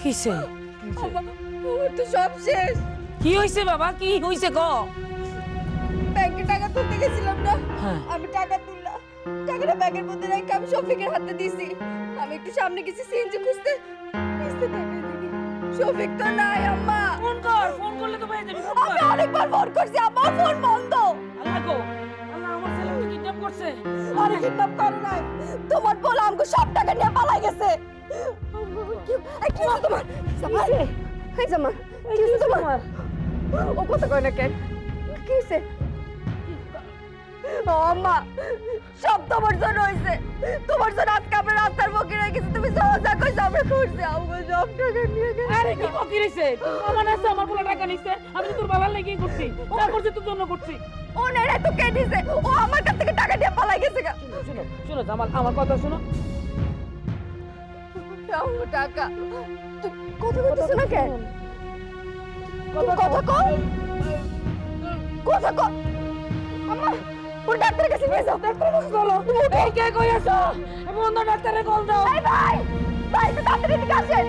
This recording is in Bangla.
কিসে? ওর তো সব শেষ। কি হইছে বাবা, কি হইছে ক? ব্যাংকে টাকা তুলতে গেছিলাম না, হ্যাঁ। আমি টাকা তুললাম, টাকাটা ব্যাগের মধ্যে রেখে আমি শফিকের হাতে দিছি। আমি একটু সামনে গেছি সিএনজি খুঁজতে, টাকা দিবি, শফিক তো নাই। আম্মা ফোন কর, ফোন করলে তো পেয়ে যাবি। ফোন আমি কর। অনেকবার ফোন করছি, আমার ফোন বন্ধ। আল্লাহ গো, আল্লাহ আমার ছেলেকে কিডন্যাপ করছে। আরে কিডন্যাপ করে নাই, তোমার বল আমাকে সব টাকা নিয়ে পালাই গেছে। কি হয়েছে তোমার? জামাল, এই জামাল, কি হয়েছে তোমার? ও কথা কয় না কেন? কি হয়েছে? ও আম্মা, সব তোমার জন্য হয়েছে। তোমার জন্য আজকে আমরা রাস্তার মুখে রেখেছি, তুমি যাও যা কইছো আমরা করছি। আমাকে সব টাকা নিয়ে গেছে। আরে কি বকি রইছে? আমার আছে, আমার বলে টাকা নিছে। আমি তো তোর বাবার লাগি করছি, যা করছি তোর জন্য করছি। ও নেড়ে তো কে নিছে? ও আমার কাছ থেকে টাকা নিয়ে পালাই গেছে গা। শোনো শোনো জামাল, আমার কথা শোনো। দাও টাকা। তুই কথা কইতেছ না কেন? কথা কও। আম্মা, ওর ডাক্তারের কাছে নিয়ে যাও। ডাক্তারের কাছে চলো। এই কে কই আছো? বন্ধ ডাক্তারে কল দাও। ভাই, ভাই, একটু তাড়াতাড়ি এদিকে আসেন।